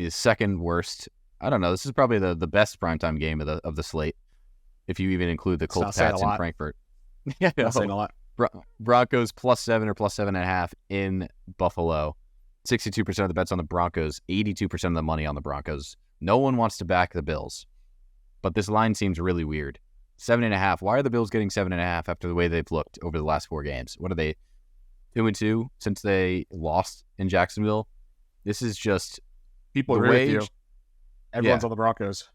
is second worst. I don't know. This is probably the best primetime game of the slate, if you even include the Colts Pats in Frankfurt. Yeah, not saying a lot. Broncos +7 or +7.5 in Buffalo. 62% of the bets on the Broncos, 82% of the money on the Broncos. No one wants to back the Bills, but this line seems really weird. 7.5. Why are the Bills getting 7.5 after the way they've looked over the last 4 games? What are they, 2-2 since they lost in Jacksonville? This is just people agree with you. Everyone's on the Broncos.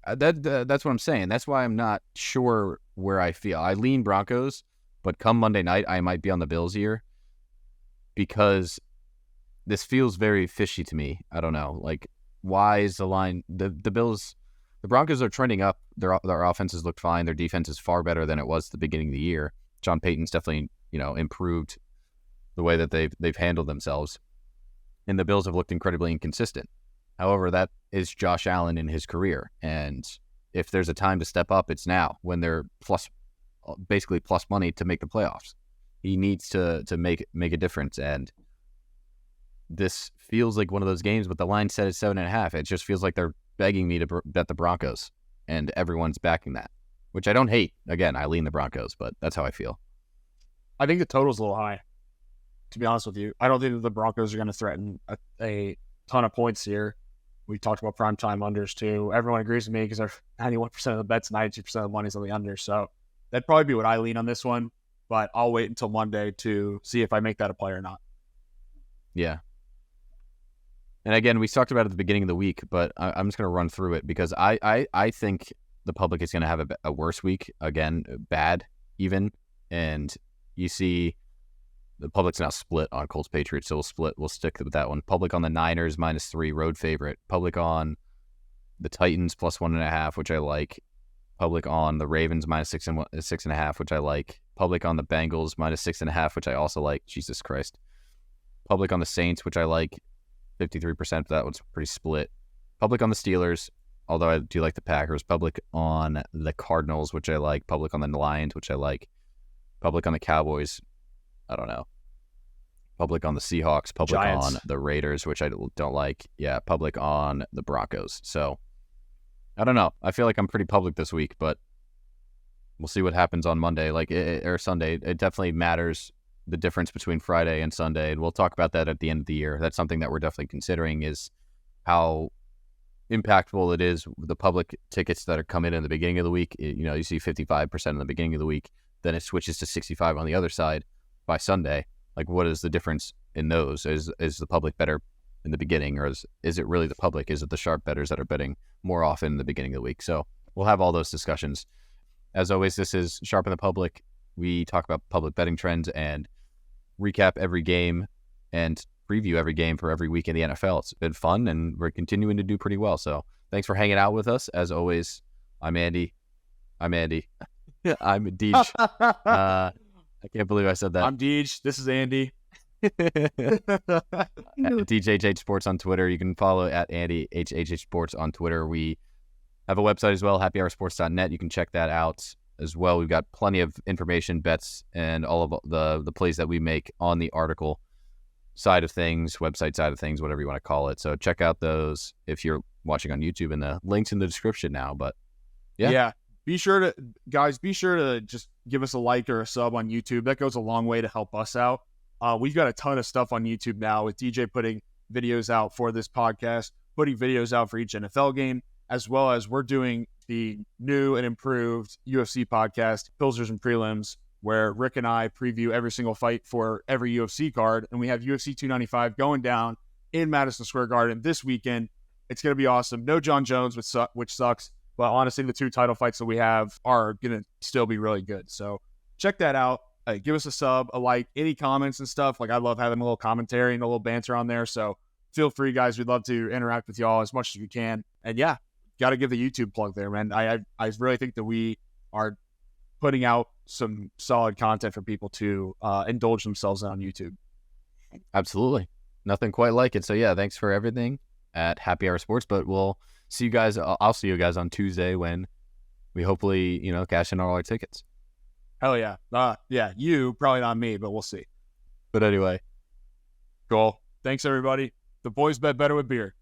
That's what I'm saying. That's why I'm not sure where I feel. I lean Broncos, but come Monday night, I might be on the Bills here because this feels very fishy to me. I don't know. Like, why is the line the Bills? The Broncos are trending up. Their offenses looked fine. Their defense is far better than it was at the beginning of the year. John Payton's definitely, improved the way that they've handled themselves. And the Bills have looked incredibly inconsistent. However, that is Josh Allen in his career. And if there's a time to step up, it's now when they're basically plus money to make the playoffs. He needs to make a difference. And this feels like one of those games, but the line set at 7.5. It just feels like they're begging me to bet the Broncos, and everyone's backing that, which I don't hate. Again, I lean the Broncos, but that's how I feel. I think the total's a little high, to be honest with you. I don't think that the Broncos are going to threaten a ton of points here. We talked about primetime unders too. Everyone agrees with me because they're 91% of the bets, 92% of the money's on the under. So that'd probably be what I lean on this one, but I'll wait until Monday to see if I make that a play or not. Yeah. And again, we talked about it at the beginning of the week, but I'm just going to run through it because I think the public is going to have a worse week. Again, bad even. And you see the public's now split on Colts Patriots, so we'll stick with that one. Public on the Niners -3, road favorite. Public on the Titans +1.5, which I like. Public on the Ravens -6.5, which I like. Public on the Bengals -6.5, which I also like. Jesus Christ. Public on the Saints, which I like. 53%, that one's pretty split. Public on the Steelers, although I do like the Packers. Public on the Cardinals, which I like. Public on the Lions, which I like. Public on the Cowboys, I don't know. Public on the Seahawks. Public Giants. On the Raiders, which I don't like. Yeah, public on the Broncos. So, I don't know. I feel like I'm pretty public this week, but we'll see what happens on Monday or Sunday. It definitely matters, the difference between Friday and Sunday, and we'll talk about that at the end of the year. That's something that we're definitely considering, is how impactful it is, the public tickets that are coming in the beginning of the week. You see 55% in the beginning of the week, then it switches to 65 on the other side by Sunday. Like, what is the difference in those? Is the public better in the beginning, or is it really the public? Is it the sharp bettors that are betting more often in the beginning of the week? So we'll have all those discussions. As always, this is Sharpen the Public. We talk about public betting trends and recap every game and preview every game for every week in the NFL. It's been fun, and we're continuing to do pretty well. So thanks for hanging out with us. As always, I'm Andy. I'm Deej. I can't believe I said that. I'm Deej. This is Andy. DJHH Sports on Twitter. You can follow at Andy HHH Sports on Twitter. We have a website as well, happyhoursports.net. You can check that out as well. We've got plenty of information, bets, and all of the plays that we make on the article side of things, website side of things, whatever you want to call it. So check out those if you're watching on YouTube, and the link's in the description now. But yeah. Be sure to just give us a like or a sub on YouTube. That goes a long way to help us out. We've got a ton of stuff on YouTube now, with DJ putting videos out for this podcast, putting videos out for each NFL game, as well as we're doing the new and improved UFC podcast, Pilsners and Prelims, where Rick and I preview every single fight for every UFC card. And we have UFC 295 going down in Madison Square Garden this weekend. It's going to be awesome. No John Jones, which sucks. But honestly, the 2 title fights that we have are going to still be really good. So check that out. Give us a sub, a like, any comments and stuff. Like, I love having a little commentary and a little banter on there. So feel free, guys. We'd love to interact with y'all as much as we can. And yeah, got to give the YouTube plug there, man. I really think that we are putting out some solid content for people to indulge themselves in on YouTube. Absolutely. Nothing quite like it. So yeah, thanks for everything at Happy Hour Sports, but we'll see you guys. I'll see you guys on Tuesday when we hopefully, cash in all our tickets. Hell yeah. Yeah, you, probably not me, but we'll see. But anyway. Cool. Thanks, everybody. The boys bet better with beer.